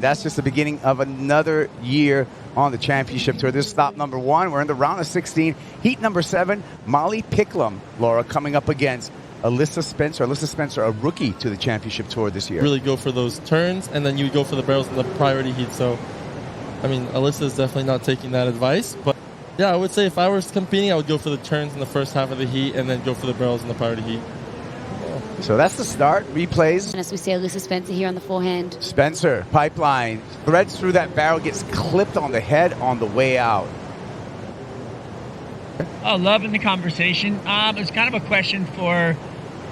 that's just the beginning of another year on the championship tour. This is stop number 1. We're in the round of 16. Heat number 7, Molly Picklum, Laura, coming up against Alyssa Spencer. Alyssa Spencer, a rookie to the championship tour this year. Really go for those turns, and then you go for the barrels in the priority heat. So, I mean, Alyssa is definitely not taking that advice. But, yeah, I would say if I was competing, I would go for the turns in the first half of the heat and then go for the barrels in the priority heat. So that's the start. Replays. And as we see Alyssa Spencer here on the forehand. Spencer, pipeline, threads through that barrel, gets clipped on the head on the way out. Oh, loving the conversation. It's kind of a question for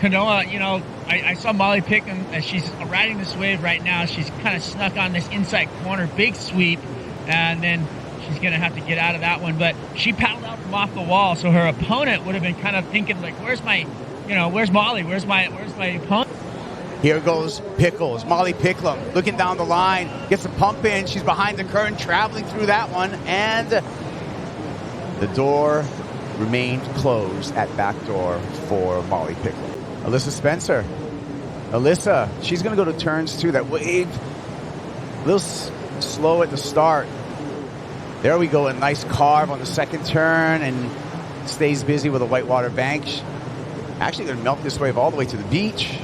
Kanoa. You know, I saw Molly Picklum as she's riding this wave right now. She's kind of snuck on this inside corner, big sweep, and then she's going to have to get out of that one. But she paddled out from off the wall, so her opponent would have been kind of thinking, like, where's my, you know, where's Molly? Where's my opponent? Here goes Pickles. Molly Picklum looking down the line, gets a pump in. She's behind the curtain, traveling through that one, and the door remained closed at back door for Molly Picklum. Alyssa Spencer. Alyssa, she's going to go to turns too. That wave, a little slow at the start. There we go, a nice carve on the second turn, and stays busy with a whitewater bank. Actually going to melt this wave all the way to the beach,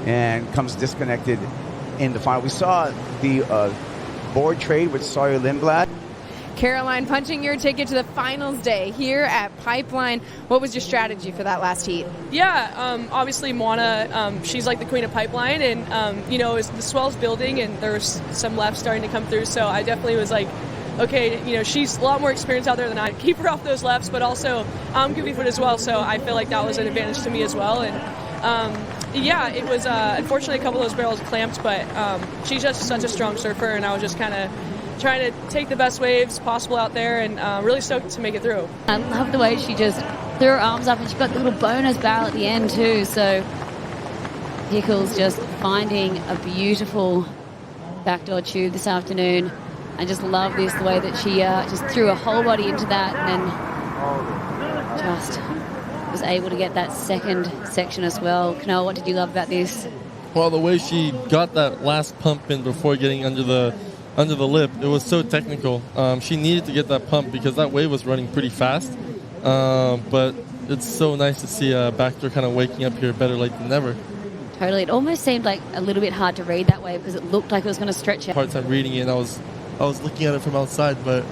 and comes disconnected in the final. We saw the board trade with Sawyer Lindblad. Caroline, punching your ticket to the finals day here at Pipeline. What was your strategy for that last heat? Yeah, obviously Moana, she's like the queen of Pipeline, and you know, the swell's building and there's some left starting to come through, so I definitely was like, okay, you know, she's a lot more experienced out there than I. Keep her off those lefts, but also I'm goofy foot as well, so I feel like that was an advantage to me as well. And yeah, it was unfortunately a couple of those barrels clamped, but she's just such a strong surfer, and I was just kind of trying to take the best waves possible out there, and really stoked to make it through. I love the way she just threw her arms up, and she got the little bonus barrel at the end too. So Pickles just finding a beautiful backdoor tube this afternoon. I just love this, the way that she just threw her whole body into that, and then just was able to get that second section as well. Knoll, what did you love about this? Well, the way she got that last pump in before getting under the lip, it was so technical. She needed to get that pump because that wave was running pretty fast. But it's so nice to see backdoor kind of waking up here, better late than never. Totally. It almost seemed like a little bit hard to read that wave because it looked like it was going to stretch out. Hard time reading it. I was looking at it from outside, but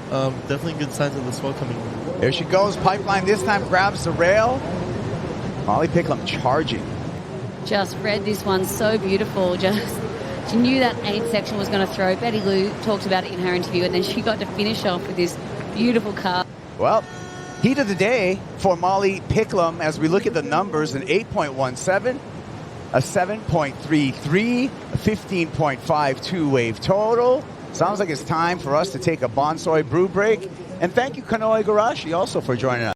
definitely good signs of the swell coming. There she goes. Pipeline this time grabs the rail. Molly Picklum charging. Just read this one so beautiful. She knew that 8th section was going to throw. Betty Lou talked about it in her interview, and then she got to finish off with this beautiful car. Well, heat of the day for Molly Picklum as we look at the numbers: an 8.17, a 7.33, a 15.52 wave total. Sounds like it's time for us to take a Bonsoy brew break. And thank you, Kanoe Igarashi, also for joining us.